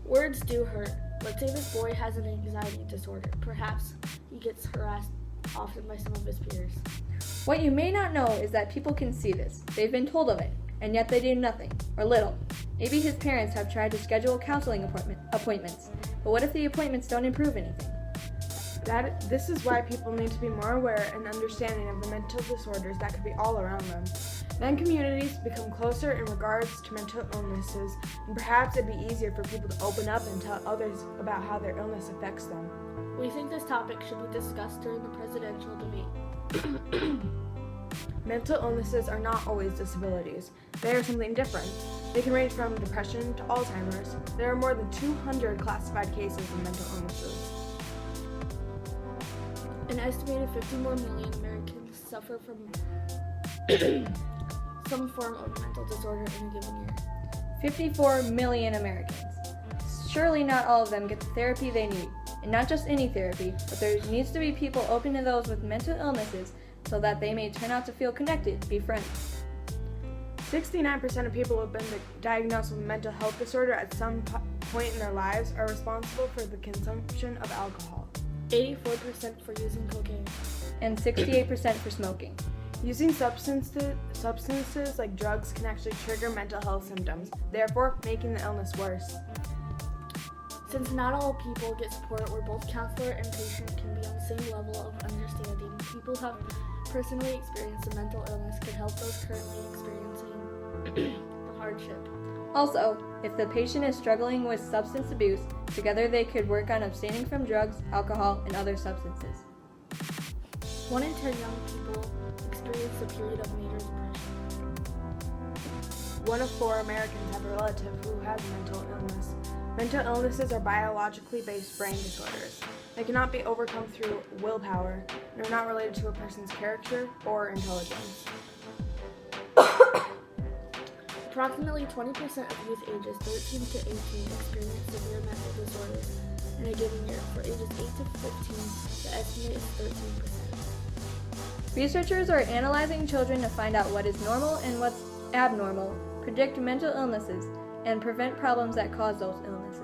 Words do hurt. Let's say this boy has an anxiety disorder. Perhaps he gets harassed often by some of his peers. What you may not know is that people can see this. They've been told of it, and yet they do nothing, or little. Maybe his parents have tried to schedule counseling appointments, but what if the appointments don't improve anything? This is why people need to be more aware and understanding of the mental disorders that could be all around them. Then communities become closer in regards to mental illnesses, and perhaps it'd be easier for people to open up and tell others about how their illness affects them. We think this topic should be discussed during the presidential debate. Mental illnesses are not always disabilities. They are something different. They can range from depression to Alzheimer's. There are more than 200 classified cases of mental illnesses. An estimated 50 more million Americans suffer from some form of mental disorder in a given year. 54 million Americans. Surely not all of them get the therapy they need. And not just any therapy, but there needs to be people open to those with mental illnesses so that they may turn out to feel connected, be friends. 69% of people who have been diagnosed with a mental health disorder at some point in their lives are responsible for the consumption of alcohol. 84% for using cocaine. And 68% for smoking. Using substances like drugs can actually trigger mental health symptoms, therefore making the illness worse. Since not all people get support where both counselor and patient can be on the same level of understanding, people who have personally experienced a mental illness can help those currently experiencing the hardship. Also, if the patient is struggling with substance abuse, together they could work on abstaining from drugs, alcohol, and other substances. 1 in 10 young people experience a period of major depression. 1 of 4 Americans have a relative who has mental illness. Mental illnesses are biologically based brain disorders. They cannot be overcome through willpower and are not related to a person's character or intelligence. Approximately 20% of youth ages 13 to 18 experience severe mental disorders in a given year. For ages 8 to 15, the estimate is 13%. Researchers are analyzing children to find out what is normal and what's abnormal, predict mental illnesses, and prevent problems that cause those illnesses.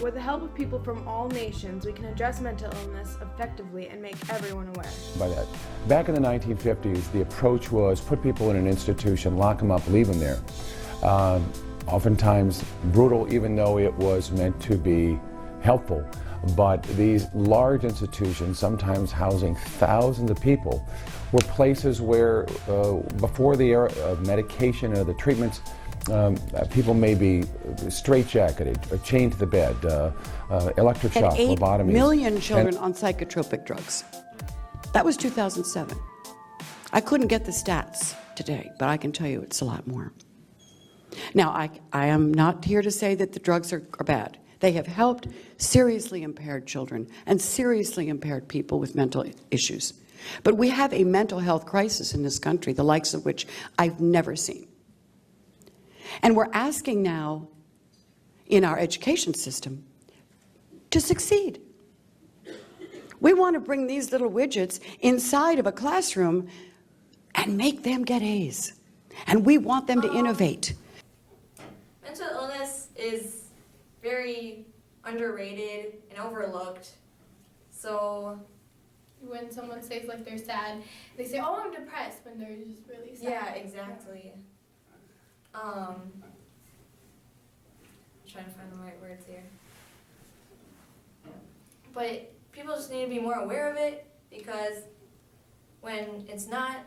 With the help of people from all nations, we can address mental illness effectively and make everyone aware. By that, back in the 1950s, the approach was put people in an institution, lock them up, leave them there. Oftentimes brutal, even though it was meant to be helpful. But these large institutions, sometimes housing thousands of people, were places where, before the era of medication or the treatments, people may be straitjacketed, chained to the bed, electric shock, lobotomies. 8 million children on psychotropic drugs. That was 2007. I couldn't get the stats today, but I can tell you it's a lot more. Now, I am not here to say that the drugs are bad. They have helped seriously impaired children and seriously impaired people with mental issues. But we have a mental health crisis in this country, the likes of which I've never seen. And we're asking now, in our education system, to succeed. We want to bring these little widgets inside of a classroom and make them get A's. And we want them to innovate. Mental illness is very underrated and overlooked. So when someone says like they're sad, they say, "Oh, I'm depressed," when they're just really sad. yeah, exactly. I'm trying to find the right words here. But people just need to be more aware of it, because when it's not,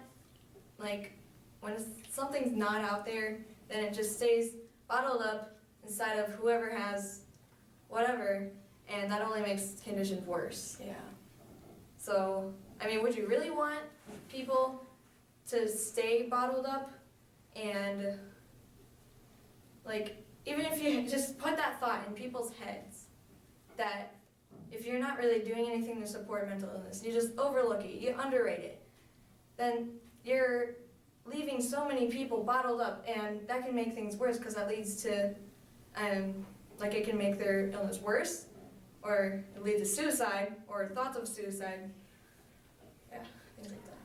like, when something's not out there, then it just stays bottled up inside of whoever has whatever, and that only makes conditions worse. Yeah. So, I mean, would you really want people to stay bottled up? And, like, even if you just put that thought in people's heads, that if you're not really doing anything to support mental illness, you just overlook it, you underrate it, then you're leaving so many people bottled up, and that can make things worse, because that leads to, like, it can make their illness worse, or it leads to suicide, or thoughts of suicide. Yeah, things like that.